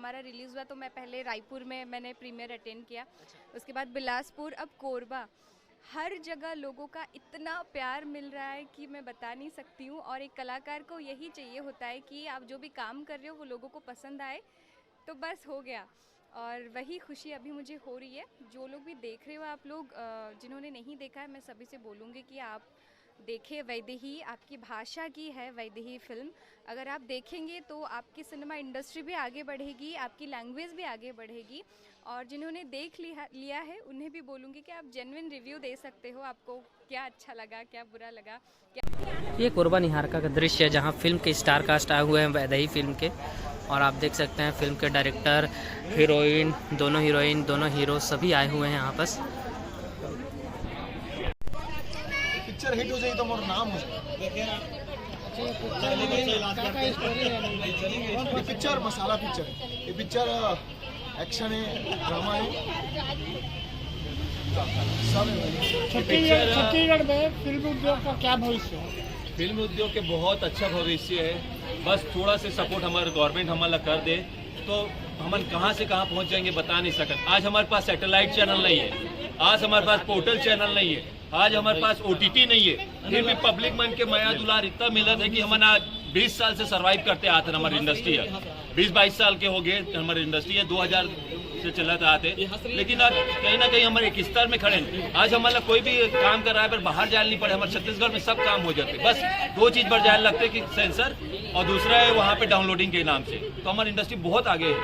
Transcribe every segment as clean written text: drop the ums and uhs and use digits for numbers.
हमारा रिलीज़ हुआ तो मैं पहले रायपुर में मैंने प्रीमियर अटेंड किया, उसके बाद बिलासपुर, अब कोरबा। हर जगह लोगों का इतना प्यार मिल रहा है कि मैं बता नहीं सकती हूँ। और एक कलाकार को यही चाहिए होता है कि आप जो भी काम कर रहे हो वो लोगों को पसंद आए, तो बस हो गया। और वही खुशी अभी मुझे हो रही है। जो लोग भी देख रहे हो आप लोग, जिन्होंने नहीं देखा है, मैं सभी से बोलूँगी कि आप देखें वैदेही। आपकी भाषा की है वैदेही फिल्म। अगर आप देखेंगे तो आपकी सिनेमा इंडस्ट्री भी आगे बढ़ेगी, आपकी लैंग्वेज भी आगे बढ़ेगी। और जिन्होंने देख लिया है उन्हें भी बोलूँगी कि आप जेन्युइन रिव्यू दे सकते हो, आपको क्या अच्छा लगा, क्या बुरा लगा, क्या। ये कोरबा निहारिका का दृश्य है जहाँ फिल्म के स्टार कास्ट आए हुए हैं वैदेही फिल्म के। और आप देख सकते हैं फिल्म के डायरेक्टर, हीरोइन, दोनों हीरो सभी आए हुए हैं यहाँ पास। पिक्चर हिट हो जाए तो मोर नाम हो ये पिक्चर मसाला पिक्चर है। ये पिक्चर एक्शन है, ड्रामा है, सब है। छत्तीसगढ़ में फिल्म उद्योग का क्या भविष्य है? फिल्म उद्योग के बहुत अच्छा भविष्य है। बस थोड़ा से सपोर्ट हमारा गवर्नमेंट हमारा कर दे तो हम कहाँ से कहाँ पहुँच जाएंगे बता नहीं सकते। आज हमारे पास सैटेलाइट चैनल नहीं है, आज हमारे पास पोर्टल चैनल नहीं है, आज हमारे पास OTT नहीं है, फिर भी पब्लिक मन के माया दुलार इतना मिलत है कि हम आज 20 साल से सरवाइव करते आते हैं। हमारी इंडस्ट्री है 20-22 साल के हो गए, हमारी इंडस्ट्री है 2000 से चलाते आते, लेकिन आज कहीं ना कहीं हमारे एक स्तर में खड़े हैं। आज हमारा कोई भी काम कर रहा है पर बाहर जाने नहीं पड़े, हमारे छत्तीसगढ़ में सब काम हो जाते। बस 2 चीज पर जाने लगते कि सेंसर और दूसरा है वहाँ पे डाउनलोडिंग के नाम से। तो हमारी इंडस्ट्री बहुत आगे है।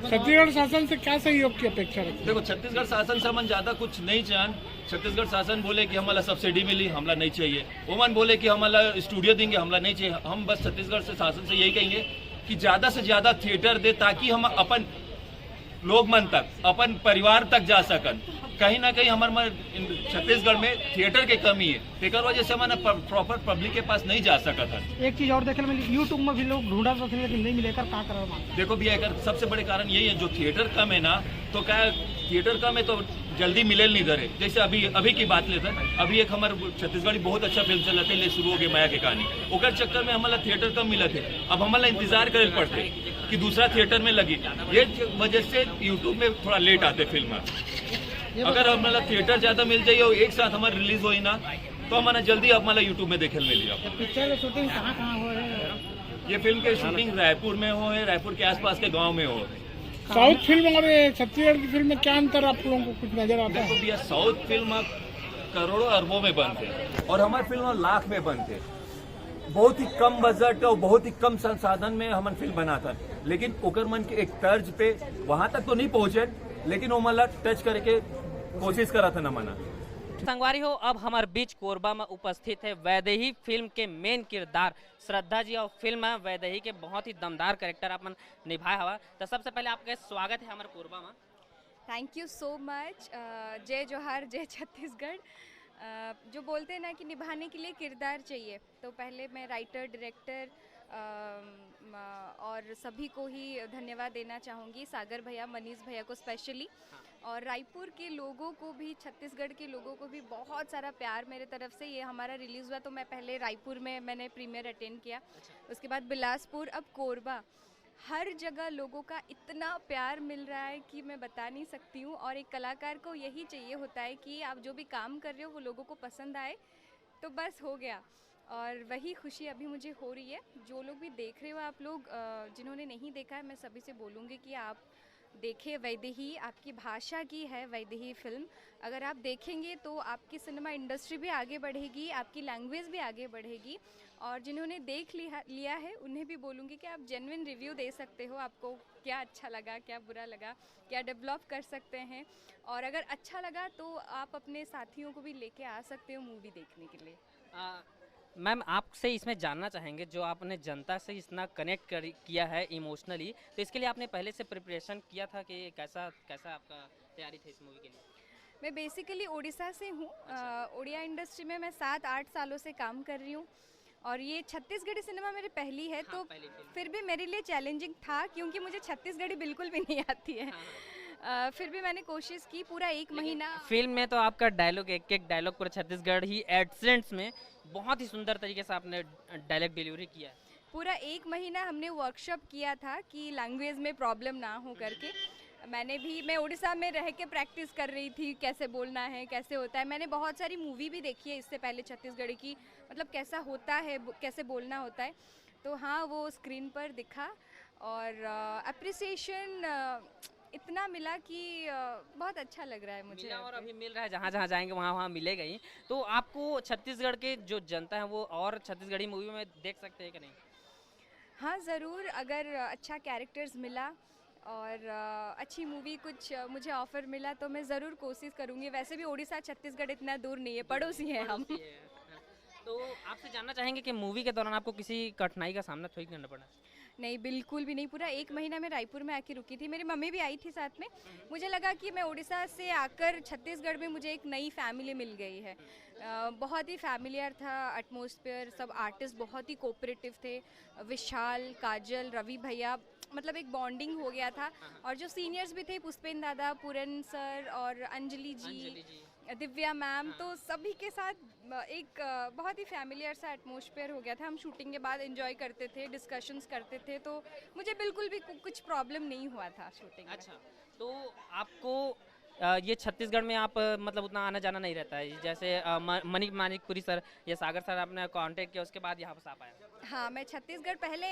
छत्तीसगढ़ शासन से क्या सहयोग की अपेक्षा रखते हैं? देखो छत्तीसगढ़ शासन से हम ज्यादा कुछ नहीं चाहन। छत्तीसगढ़ शासन बोले कि हमारा सब्सिडी मिली, हमला नहीं चाहिए। ओमन बोले कि हमारा स्टूडियो देंगे, हमला नहीं चाहिए। हम बस छत्तीसगढ़ से शासन से यही कहेंगे कि ज्यादा से ज्यादा थिएटर दे ताकि हम अपन लोग मन तक, अपन परिवार तक जा सकन। कहीं ना कहीं हमारे छत्तीसगढ़ में थिएटर की कमी है, तेकर वजह से हमारा प्रॉपर पब्लिक के पास नहीं जा सका था। एक चीज और देखने मिली, यूट्यूब में भी लोग ढूंढा तो थे लेकिन नहीं मिले, कर कहाँ करा? देखो भैया अगर सबसे बड़े कारण यही है, जो थिएटर कम है ना, तो क्या थिएटर कम है तो जल्दी मिले नहीं दे रहे। जैसे अभी की बात लेते हैं, अभी एक हमारे छत्तीसगढ़ी बहुत अच्छा फिल्म चला थे, ले शुरू हो गई माया की कहानी, ओकर चक्कर में हमारा थिएटर कम मिला थे। अब हमारा इंतजार करे पड़ते कि दूसरा थिएटर में लगी, ये वजह से यूट्यूब में थोड़ा लेट आते फिल्म। अगर हमारा थिएटर ज्यादा मिल जाइए और एक साथ हमारा रिलीज हो ना तो हमारा जल्दी हमारा यूट्यूब में देखे मिलिए। पिक्चर की शूटिंग कहाँ हो है? ये फिल्म के शूटिंग रायपुर में हो है, रायपुर के आसपास के गाँव में हो। साउथ फिल्म और छत्तीसगढ़ की फिल्म में क्या अंतर आप लोगों को कुछ नजर आता है? भैया साउथ फिल्म करोड़ों अरबों में बनते और हमारी फिल्म लाख में बनते। बहुत ही कम बजट और बहुत ही कम संसाधन में हम फिल्म बनाता, लेकिन ओकर मन के एक तर्ज पे वहां तक तो नहीं पहुंचे, लेकिन वो मला टच करके कोशिश करा था न मना। संगवारी हो, अब हमारे बीच कोरबा में उपस्थित है वैदेही फिल्म के मेन किरदार श्रद्धा जी। और फिल्म है वैदेही के बहुत ही दमदार कैरेक्टर अपन निभाया हुआ। तो सबसे पहले आपका स्वागत है हमारे कोरबा में। Thank you so much. जय जोहार, जय छत्तीसगढ़। जो बोलते हैं ना कि निभाने के लिए किरदार चाहिए, तो पहले मैं राइटर, डायरेक्टर और सभी को ही धन्यवाद देना चाहूँगी, सागर भैया, मनीष भैया को स्पेशली, और रायपुर के लोगों को भी, छत्तीसगढ़ के लोगों को भी बहुत सारा प्यार मेरे तरफ से। ये हमारा रिलीज़ हुआ तो मैं पहले रायपुर में मैंने प्रीमियर अटेंड किया, उसके बाद बिलासपुर, अब कोरबा। हर जगह लोगों का इतना प्यार मिल रहा है कि मैं बता नहीं सकती हूँ। और एक कलाकार को यही चाहिए होता है कि आप जो भी काम कर रहे हो वो लोगों को पसंद आए, तो बस हो गया। और वही खुशी अभी मुझे हो रही है। जो लोग भी देख रहे हो आप लोग, जिन्होंने नहीं देखा है, मैं सभी से बोलूँगी कि आप देखें वैदेही। आपकी भाषा की है वैदेही फिल्म। अगर आप देखेंगे तो आपकी सिनेमा इंडस्ट्री भी आगे बढ़ेगी, आपकी लैंग्वेज भी आगे बढ़ेगी। और जिन्होंने देख लिया है उन्हें भी बोलूँगी कि आप जेन्युइन रिव्यू दे सकते हो, आपको क्या अच्छा लगा, क्या बुरा लगा, क्या डेवलप कर सकते हैं। और अगर अच्छा लगा तो आप अपने साथियों को भी लेके आ सकते हो मूवी देखने के लिए। मैम, आपसे इसमें जानना चाहेंगे, जो आपने जनता से इतना कनेक्ट किया है इमोशनली, तो इसके लिए आपने पहले से प्रिपरेशन किया था कि कैसा आपका तैयारी थी इस मूवी के लिए? मैं बेसिकली उड़ीसा से हूँ। उड़िया इंडस्ट्री में मैं 7-8 सालों से काम कर रही हूँ, और ये छत्तीसगढ़ी सिनेमा मेरी पहली है। हाँ, तो फिर भी मेरे लिए चैलेंजिंग था, क्योंकि मुझे छत्तीसगढ़ी बिल्कुल भी नहीं आती है। फिर भी मैंने कोशिश की पूरा 1 महीना। फिल्म में तो आपका डायलॉग, एक डायलॉग पूरा छत्तीसगढ़ ही एक्सेंट्स में बहुत ही सुंदर तरीके से आपने डायलॉग डिलीवरी किया है। पूरा 1 महीना हमने वर्कशॉप किया था कि लैंग्वेज में प्रॉब्लम ना हो करके। मैं उड़ीसा में रह के प्रैक्टिस कर रही थी, कैसे बोलना है, कैसे होता है। मैंने बहुत सारी मूवी भी देखी है इससे पहले छत्तीसगढ़ी की, मतलब कैसा होता है, कैसे बोलना होता है। तो हाँ, वो स्क्रीन पर दिखा और अप्रिसिएशन इतना मिला कि बहुत अच्छा लग रहा है मुझे। मिला और अभी मिल रहा है, जहाँ जहाँ जाएंगे वहाँ वहाँ मिलेगा ही। तो आपको छत्तीसगढ़ के जो जनता है वो और छत्तीसगढ़ी मूवी में देख सकते हैं कि नहीं? हाँ ज़रूर, अगर अच्छा कैरेक्टर्स मिला और अच्छी मूवी कुछ मुझे ऑफ़र मिला तो मैं ज़रूर कोशिश करूँगी। वैसे भी उड़ीसा छत्तीसगढ़ इतना दूर नहीं है, पड़ोसी हैं हम। तो आपसे जानना चाहेंगे कि मूवी के दौरान आपको किसी कठिनाई का सामना थोड़ी करना पड़ा? नहीं, बिल्कुल भी नहीं। पूरा 1 महीना मैं रायपुर में आके रुकी थी, मेरी मम्मी भी आई थी साथ में। मुझे लगा कि मैं उड़ीसा से आकर छत्तीसगढ़ में मुझे एक नई फैमिली मिल गई है। बहुत ही फैमिलियर था एटमॉस्फेयर, सब आर्टिस्ट बहुत ही कोऑपरेटिव थे। विशाल, काजल, रवि भैया, मतलब एक बॉन्डिंग हो गया था। और जो सीनियर्स भी थे, पुष्पेन दादा, पूरन सर और अंजलि जी, दिव्या मैम, तो सभी के साथ एक बहुत ही फैमिलियर सा एटमॉस्फेयर हो गया था। हम शूटिंग के बाद एंजॉय करते थे, डिस्कशंस करते थे, तो मुझे बिल्कुल भी कुछ प्रॉब्लम नहीं हुआ था शूटिंग में। अच्छा, तो आपको ये छत्तीसगढ़ में आप मतलब उतना आना जाना नहीं रहता है, जैसे मणिक मानिकपुरी सर या सागर सर आपने कांटेक्ट किया उसके बाद यहाँ पर आप आए? हाँ, मैं छत्तीसगढ़ पहले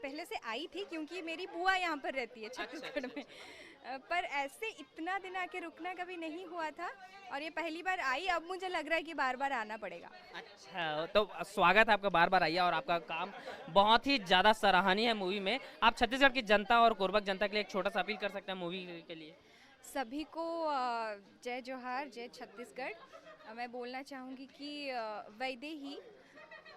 पहले से आई थी क्योंकि मेरी बुआ यहाँ पर रहती है छत्तीसगढ़ में। पर ऐसे इतना दिन आके रुकना कभी नहीं हुआ था और ये पहली बार आई। अब मुझे लग रहा है कि बार बार आना पड़ेगा। अच्छा, तो स्वागत है आपका, बार बार आइए। और आपका काम बहुत ही ज़्यादा सराहनीय है मूवी में। आप छत्तीसगढ़ की जनता और कोरबा जनता के लिए एक छोटा सा अपील कर सकते हैं मूवी के लिए? सभी को जय जोहार, जय छत्तीसगढ़। मैं बोलना चाहूँगी कि वैदेही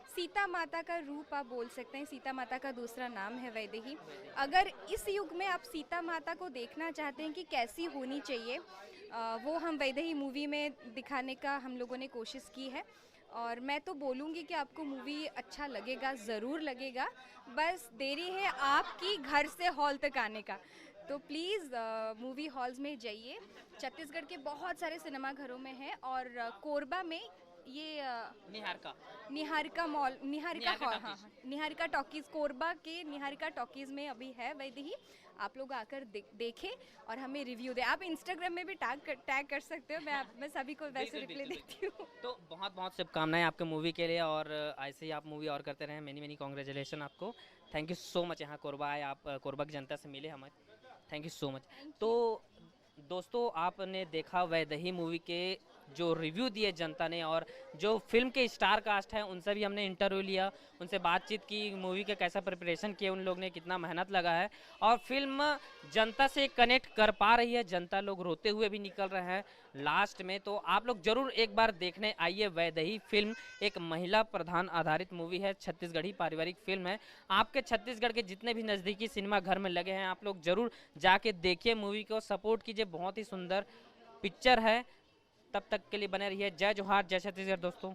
सीता माता का रूप आप बोल सकते हैं। सीता माता का दूसरा नाम है वैदेही। अगर इस युग में आप सीता माता को देखना चाहते हैं कि कैसी होनी चाहिए, वो हम वैदेही मूवी में दिखाने का हम लोगों ने कोशिश की है। और मैं तो बोलूँगी कि आपको मूवी अच्छा लगेगा, ज़रूर लगेगा। बस देरी है आपकी घर से हॉल तक आने का। तो प्लीज़ मूवी हॉल्स में जाइए। छत्तीसगढ़ के बहुत सारे सिनेमा घरों में है और कोरबा में ये निहारिका मॉल, निहारिका हॉल, हाँ, निहारिका टॉकीज़, कोरबा के निहारिका टॉकीज़ में अभी है वैदेही। आप लोग आकर देखें और हमें रिव्यू दें। आप इंस्टाग्राम में भी टैग कर सकते हो। मैं सभी को वैसे रिप्लाई देती हूँ। तो बहुत बहुत शुभकामनाएं आपके मूवी के लिए और ऐसे ही आप मूवी और करते रहें। मेनी मेनी कॉन्ग्रेचुलेसन आपको। Thank you so much. यहाँ कोरबा आए, आप कोरबा की जनता से मिले हमारे। Thank you so much. तो दोस्तों, आपने देखा वैदेही मूवी के जो रिव्यू दिए जनता ने और जो फिल्म के स्टार कास्ट हैं उनसे भी हमने इंटरव्यू लिया, उनसे बातचीत की, मूवी के कैसा प्रिपरेशन किए उन लोग ने, कितना मेहनत लगा है और फिल्म जनता से कनेक्ट कर पा रही है। जनता लोग रोते हुए भी निकल रहे हैं लास्ट में। तो आप लोग जरूर एक बार देखने आइए वैदेही फिल्म। एक महिला प्रधान आधारित मूवी है, छत्तीसगढ़ी पारिवारिक फिल्म है। आपके छत्तीसगढ़ के जितने भी नज़दीकी सिनेमा घर में लगे हैं, आप लोग जरूर जाके देखिए मूवी को, सपोर्ट कीजिए। बहुत ही सुंदर पिक्चर है। तब तक के लिए बने रहिए। जय जोहार, जय छत्तीसगढ़ दोस्तों।